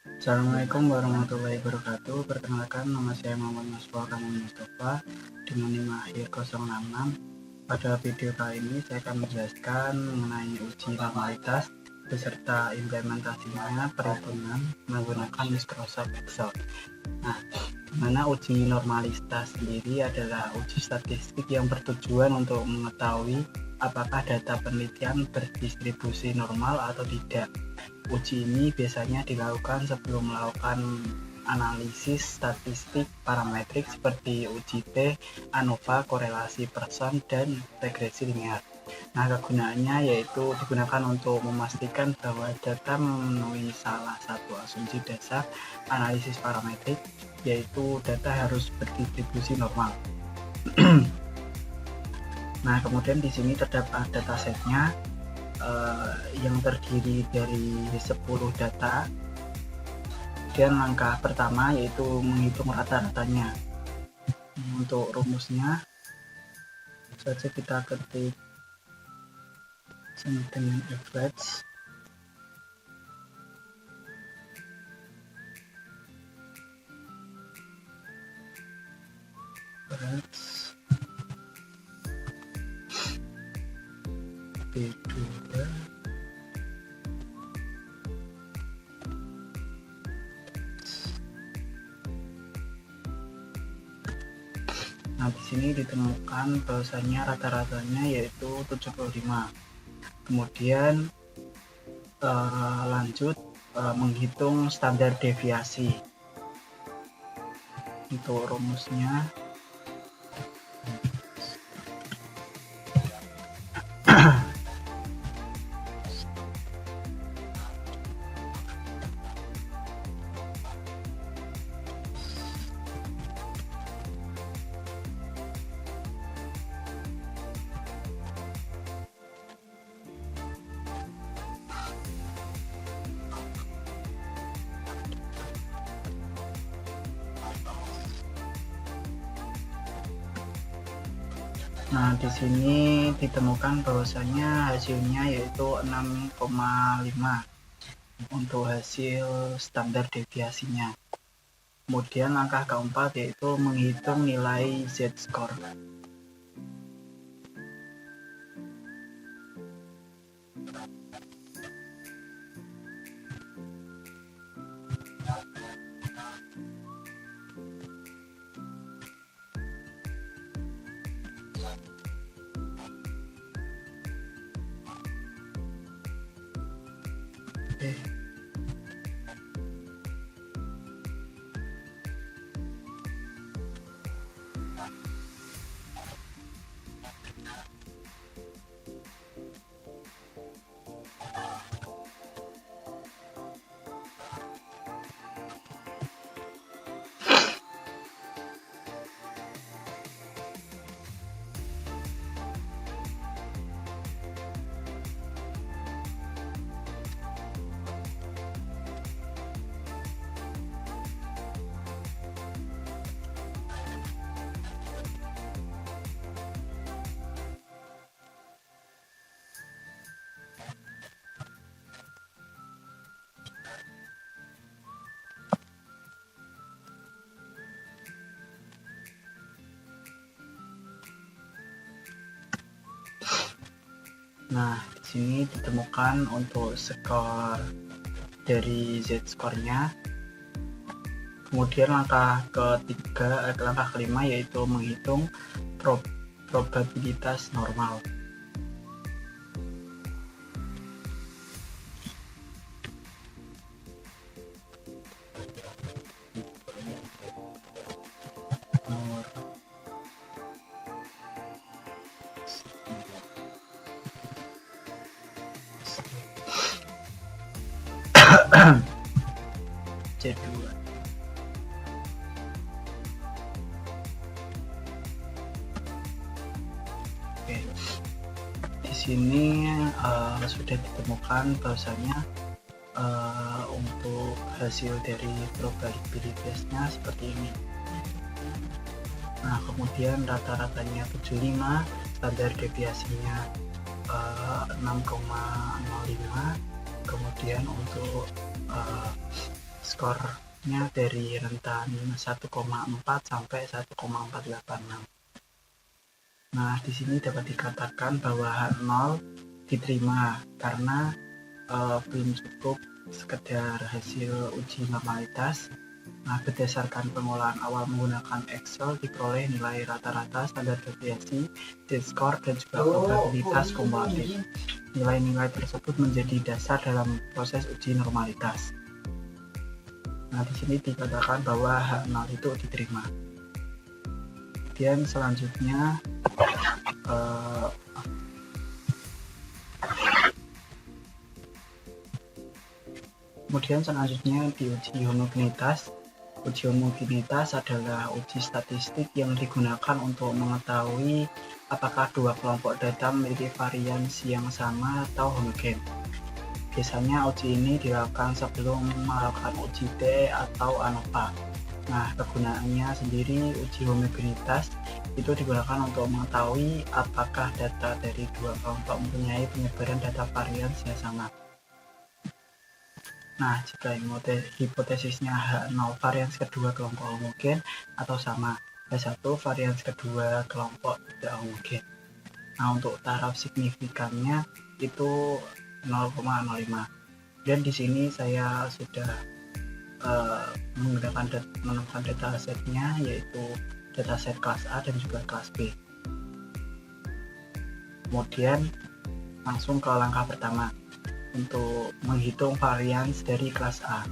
Assalamualaikum warahmatullahi wabarakatuh. Perkenalkan, nama saya Muhammad Mustafa dengan NIM akhir 066. Pada video kali ini saya akan menjelaskan mengenai uji normalitas beserta implementasinya perhitungan menggunakan Microsoft Excel. Nah, mana uji normalitas sendiri adalah uji statistik yang bertujuan untuk mengetahui apakah data penelitian berdistribusi normal atau tidak. Uji ini biasanya dilakukan sebelum melakukan analisis statistik parametrik seperti uji T, ANOVA, korelasi person, dan regresi linear. Nah, kegunaannya yaitu digunakan untuk memastikan bahwa data memenuhi salah satu asumsi dasar analisis parametrik, yaitu data harus berdistribusi normal. Nah, kemudian di sini terdapat datasetnya yang terdiri dari 10 data. Dan langkah pertama yaitu menghitung rata-ratanya. Untuk rumusnya saja kita ketik sama dengan average B2 Nah, di sini ditemukan bahwasanya rata-ratanya yaitu 75. Kemudian lanjut menghitung standar deviasi. Untuk rumusnya Nah, di sini ditemukan bahwasanya hasilnya yaitu 6,5 untuk hasil standar deviasinya. Kemudian langkah keempat yaitu menghitung nilai Z-score. Nah, di sini ditemukan untuk skor dari Z-score-nya. Kemudian langkah kelima yaitu menghitung probabilitas normal. C2. Oke. Di sini sudah ditemukan bahwasanya untuk hasil dari probabilitasnya seperti ini. Nah, kemudian rata-ratanya 75, standar deviasinya 6,05. Kemudian untuk skornya dari rentan 1,4 sampai 1,486. Nah, di sini dapat dikatakan bahwa H0 diterima karena belum cukup sekedar hasil uji normalitas. Nah, berdasarkan pengolahan awal menggunakan Excel diperoleh nilai rata-rata, standar deviasi, z-score, dan juga probabilitas kumulatif. Nilai-nilai tersebut menjadi dasar dalam proses uji normalitas. Nah, di sini dikatakan bahwa H0 itu diterima. Kemudian selanjutnya diuji homogenitas. Uji homogenitas adalah uji statistik yang digunakan untuk mengetahui apakah dua kelompok data memiliki varians yang sama atau homogen. Biasanya uji ini dilakukan sebelum melakukan uji T atau ANOVA. Nah, kegunaannya sendiri uji homogenitas itu digunakan untuk mengetahui apakah data dari dua kelompok mempunyai penyebaran data varians yang sama. Nah, jika hipotesisnya H0 varians kedua kelompok homogen atau sama, H1 varians kedua kelompok tidak homogen. Nah, untuk taraf signifikannya itu 0,05. Dan di sini saya sudah menemukan datasetnya, yaitu dataset kelas A dan juga kelas B. Kemudian langsung ke langkah pertama untuk menghitung varians dari kelas A.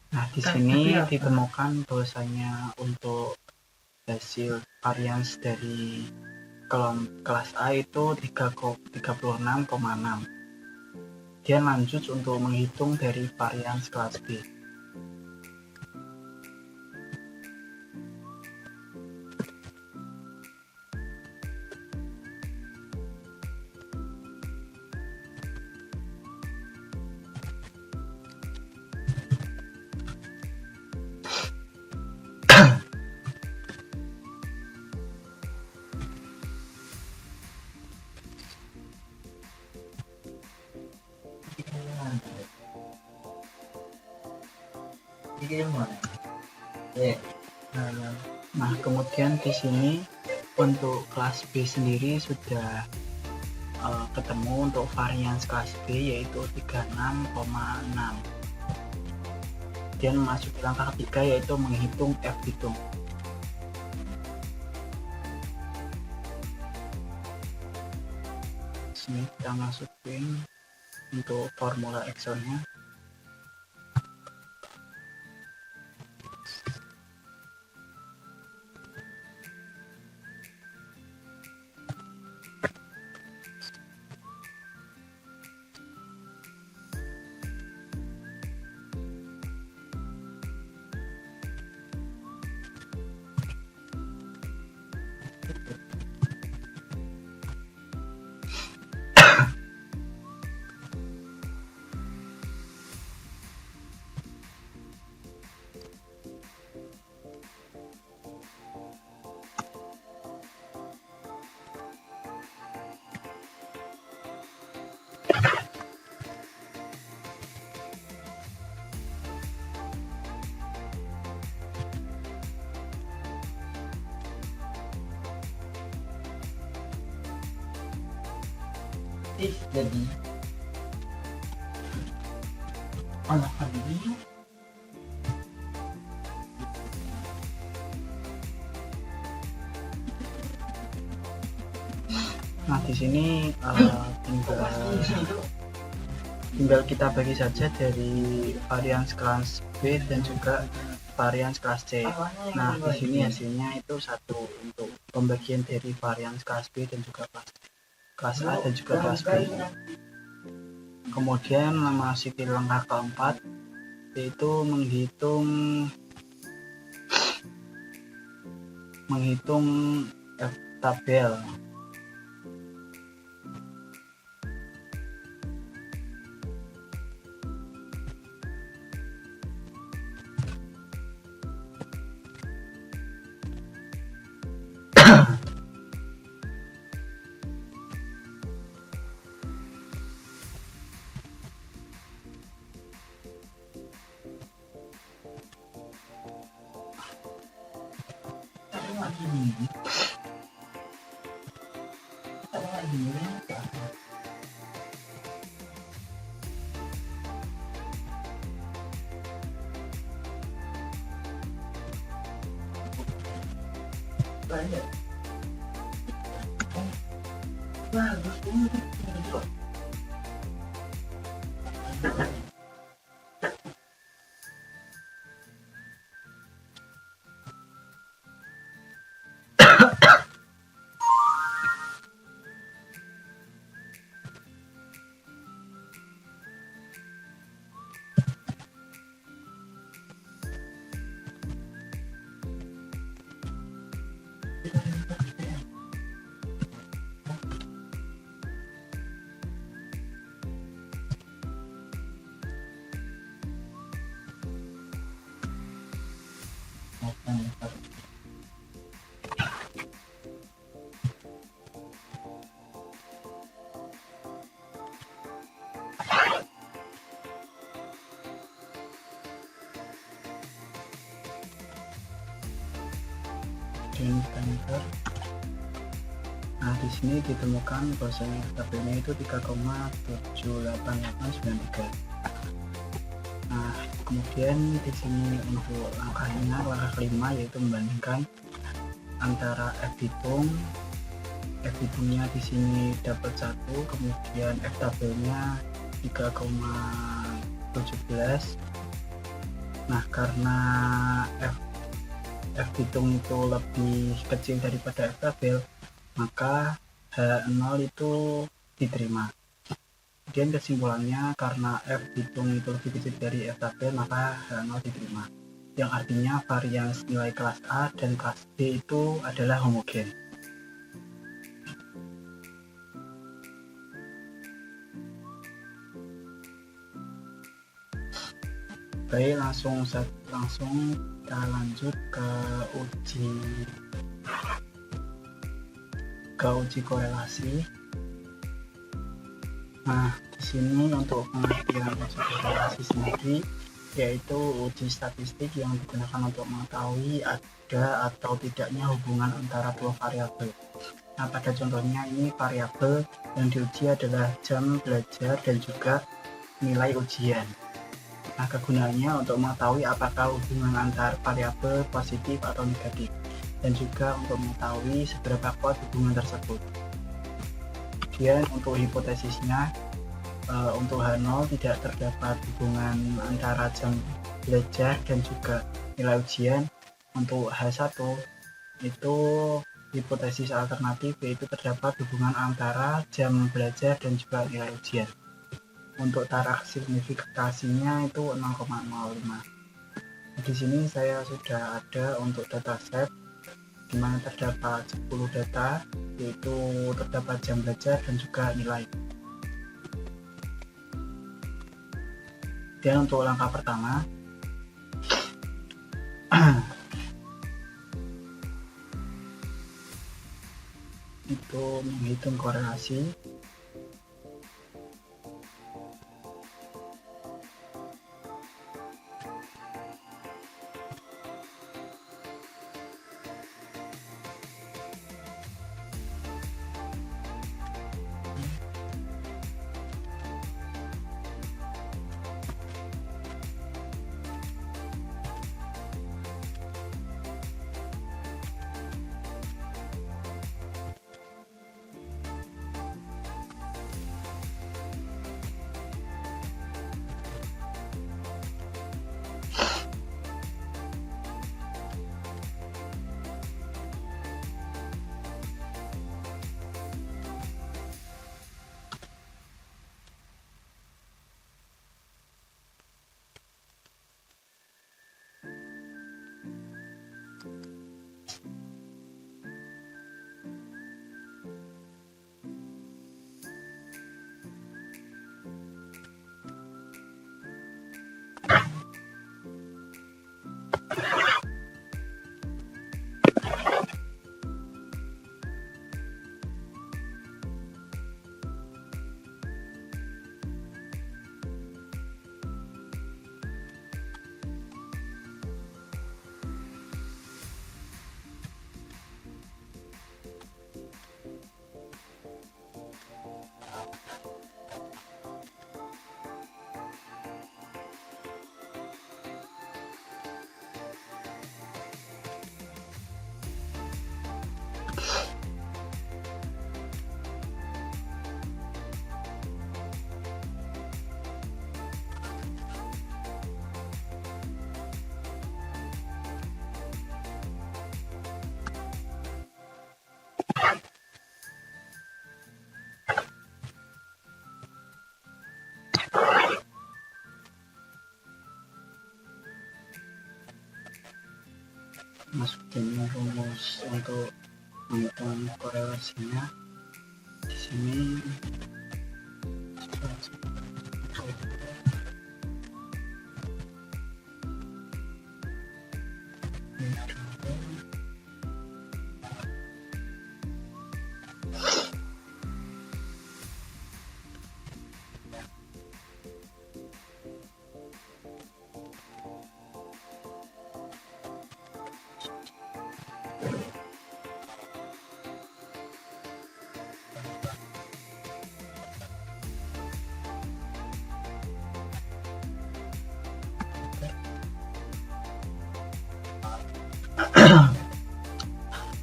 Nah, di sini ditemukan bahwasanya untuk hasil varians dari kelas A itu 36,6. Dia lanjut untuk menghitung dari varians kelas B. Nah, kemudian di sini untuk kelas B sendiri sudah ketemu untuk varians kelas B yaitu 36,6. Kemudian masuk ke langkah ketiga yaitu menghitung F hitung. Sini kita masukin untuk formula Excelnya. Jadi Nah, di di sini tinggal kita bagi saja dari varian kelas B dan juga varian kelas C. Nah, di sini hasilnya itu satu untuk pembagian dari varian kelas B dan juga kelas A dan juga kelas B. Kemudian memasuki langkah keempat, yaitu menghitung F tabel. Nah, di sini ditemukan bahwasanya tabelnya itu 3,78893. Nah, kemudian di sini untuk langkahnya, langkah kelima yaitu membandingkan antara F hitungnya di sini dapat 1, kemudian F tabelnya 3,17. Nah, karena F hitung itu lebih kecil daripada F tabel, maka H0 itu diterima. Kemudian kesimpulannya, karena F hitung itu lebih kecil dari F tabel, maka H0 diterima, yang artinya varians nilai kelas A dan kelas B itu adalah homogen. Baik, langsung kita lanjut ke uji korelasi. Nah, di sini untuk pengertian uji korelasi sendiri, yaitu uji statistik yang digunakan untuk mengetahui ada atau tidaknya hubungan antara dua variabel. Nah, pada contohnya ini variabel yang diuji adalah jam belajar dan juga nilai ujian. Nah, kegunaannya untuk mengetahui apakah hubungan antar variabel positif atau negatif, dan juga untuk mengetahui seberapa kuat hubungan tersebut. Kemudian untuk hipotesisnya, untuk H0 tidak terdapat hubungan antara jam belajar dan juga nilai ujian. Untuk H1 itu hipotesis alternatif, yaitu terdapat hubungan antara jam belajar dan juga nilai ujian. Untuk taraf signifikasinya itu 0,05. Di sini saya sudah ada untuk dataset di mana terdapat 10 data, yaitu terdapat jam belajar dan juga nilai. Dan untuk langkah pertama, itu menghitung korelasi. masukin rumus untuk menghitung korelasinya. Di sini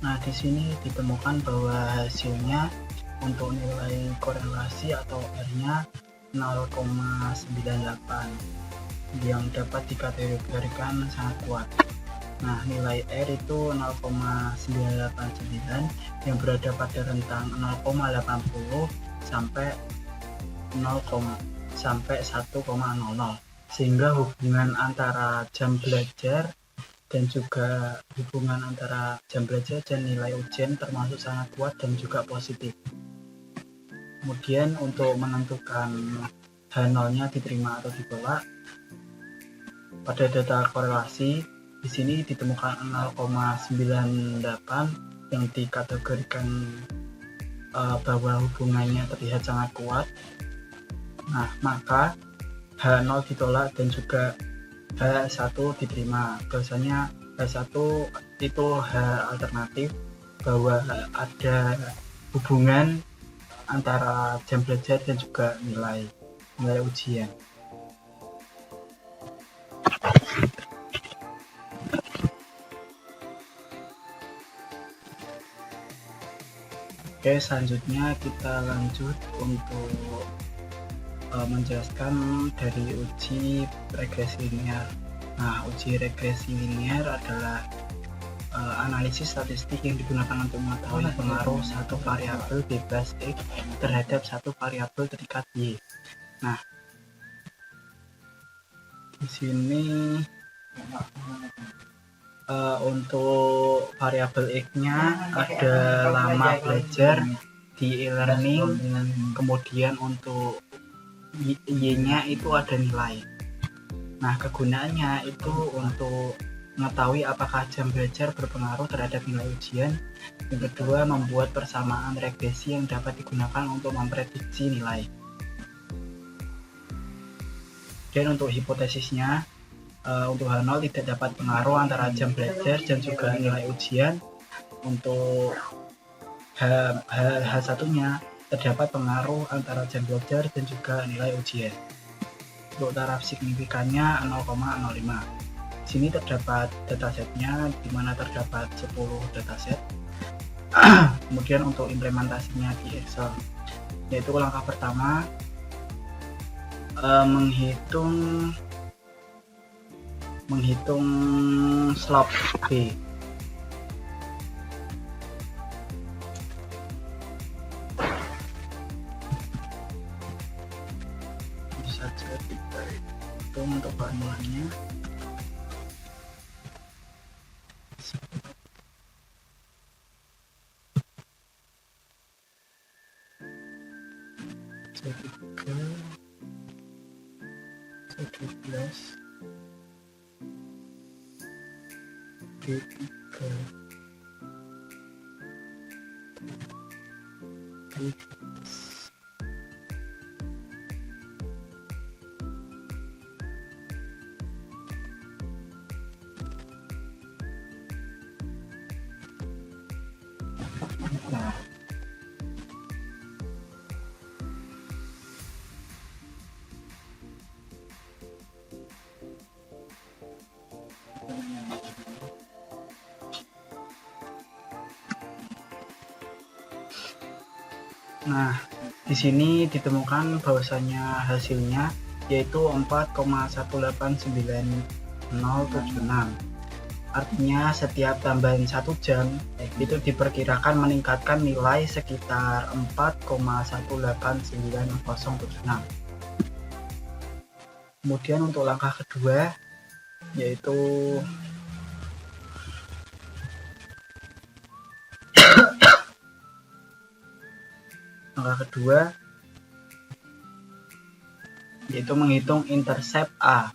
nah di sini ditemukan bahwa hasilnya untuk nilai korelasi atau R-nya 0,98 yang dapat dikategorikan sangat kuat. Nah, nilai R itu 0,989 yang berada pada rentang 0,80 sampai 1,00, sehingga hubungan antara jam belajar dan juga hubungan antara jam belajar dan nilai ujian termasuk sangat kuat dan juga positif. Kemudian untuk menentukan H0-nya diterima atau ditolak, pada data korelasi di sini ditemukan 0,98 yang dikategorikan bahwa hubungannya terlihat sangat kuat. Nah, maka H0 ditolak dan juga H1 diterima. Biasanya H1 itu H alternatif, bahwa ada hubungan antara jam belajar dan juga nilai ujian. Oke, selanjutnya kita lanjut untuk menjelaskan dari uji regresi linear. Nah, uji regresi linear adalah analisis statistik yang digunakan untuk mengetahui pengaruh satu variabel bebas X terhadap satu variabel terikat Y. Nah, di sini untuk variabel X-nya ada lama belajar di e-learning, kemudian untuk Y-nya itu ada nilai. Nah, kegunaannya itu untuk mengetahui apakah jam belajar berpengaruh terhadap nilai ujian. Yang kedua, membuat persamaan regresi yang dapat digunakan untuk memprediksi nilai. Dan untuk hipotesisnya, untuk H0 tidak dapat pengaruh antara jam belajar dan juga nilai ujian. Untuk H1-nya terdapat pengaruh antara jam belajar dan juga nilai ujian. Untuk taraf signifikannya 0,05. Di sini terdapat datasetnya, di mana terdapat 10 dataset. Kemudian untuk implementasinya di Excel, yaitu langkah pertama menghitung slope B. Bisa kita hitung untuk formulanya. Nah, di sini ditemukan bahwasanya hasilnya yaitu 4,1899076. Artinya setiap tambahan 1 jam itu diperkirakan meningkatkan nilai sekitar 4,1899076. Kemudian untuk langkah kedua yaitu langkah kedua yaitu menghitung intercept A.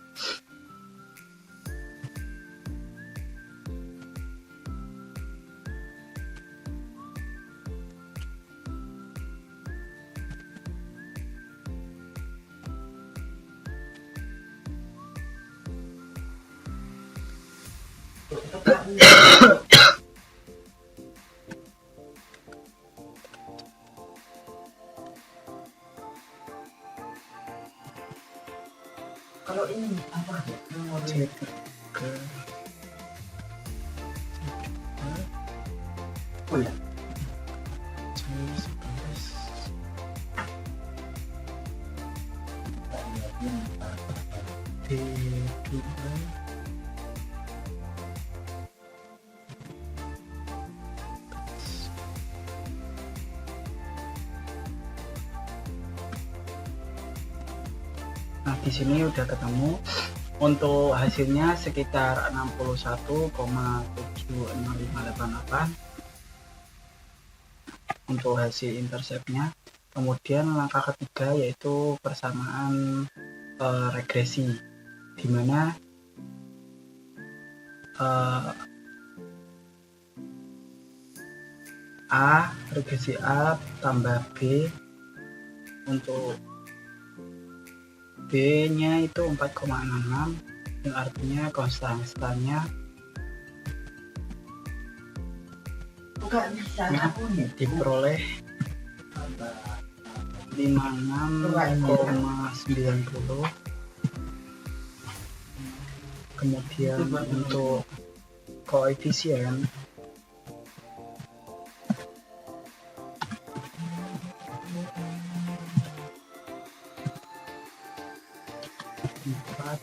Kalau ini apa? C3 Oh ya. C11 D2 Nah, di sini udah ketemu. Untuk hasilnya sekitar 61,76588 untuk hasil interceptnya. Kemudian langkah ketiga yaitu persamaan regresi, dimana regresi A tambah B, untuk B nya itu 4,66 yang artinya konstannya diperoleh 56,90. Kemudian untuk koefisien empat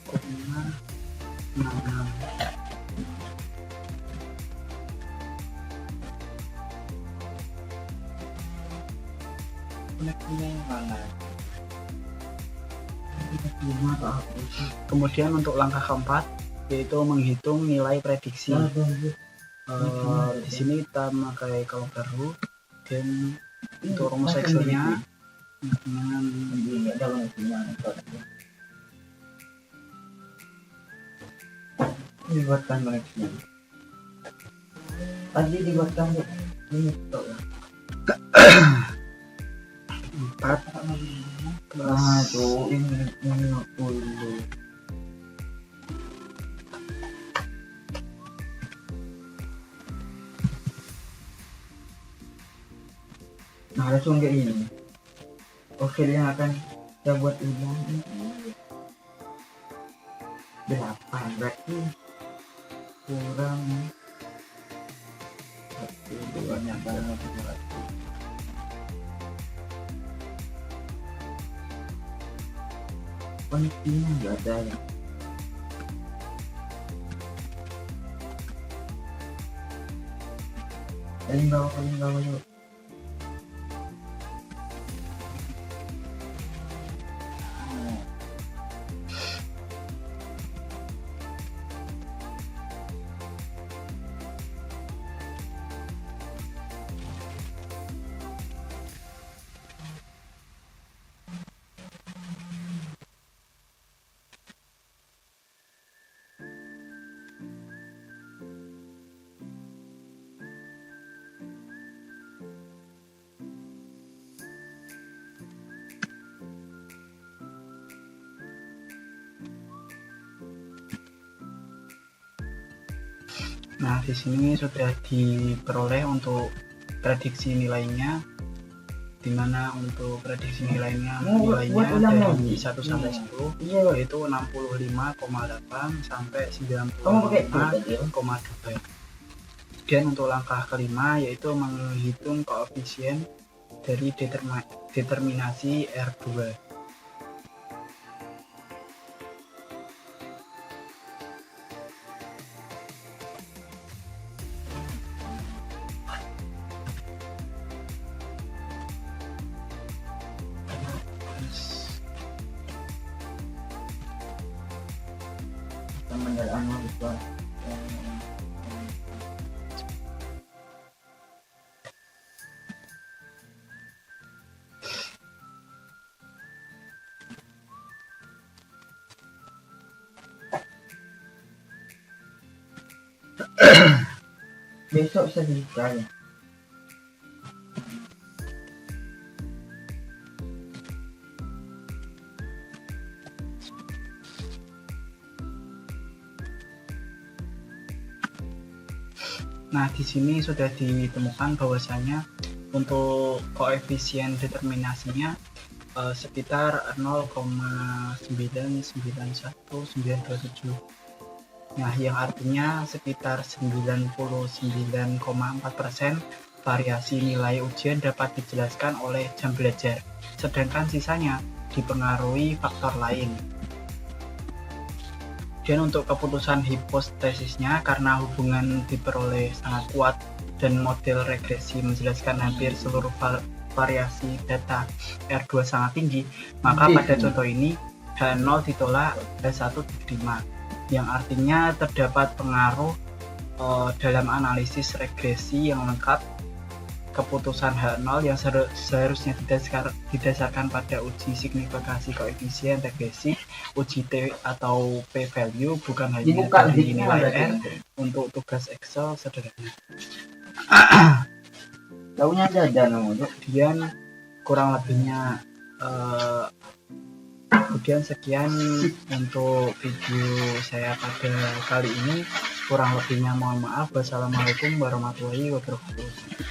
koma enam. Kemudian untuk langkah keempat yaitu menghitung nilai prediksi. Di sini kita memakai kalau baru, dan untuk rumus Excelnya dengan dibuatkan koneksinya. Tadi dibuatkan ini tuh. 4 plus tuh ini 50. Nah, langsung kayak ini. Oke, yang akan kita buat ulang ini 8 berarti kurang 1 banyak banget. Koneksinya nggak ada ya. Paling bawah yuk. Nah, di sini sudah diperoleh untuk prediksi nilainya, dimana untuk prediksi nilainya dari 1 sampai 10 yaitu 65,8 sampai 95,2. Dan untuk langkah kelima yaitu menghitung koefisien dari determinasi R2. besok saya buka ya. Nah, di sini sudah ditemukan bahwasanya untuk koefisien determinasinya sekitar 0,991927. Nah, yang artinya sekitar 99,4% variasi nilai ujian dapat dijelaskan oleh jam belajar, sedangkan sisanya dipengaruhi faktor lain. Dan untuk keputusan hipotesisnya, karena hubungan diperoleh sangat kuat dan model regresi menjelaskan hampir seluruh variasi data R2 sangat tinggi, maka pada contoh ini H0 ditolak, H1 diterima, yang artinya terdapat pengaruh dalam analisis regresi yang lengkap. Keputusan H0 yang seharusnya didasarkan pada uji signifikasi koefisien regresi, uji T atau P value, bukan hanya dari nilai R. Untuk tugas Excel sederhana. Tahunya ada nomor. Kemudian kurang lebihnya kemudian sekian untuk video saya pada kali ini. Kurang lebihnya mohon maaf. Wassalamualaikum warahmatullahi wabarakatuh.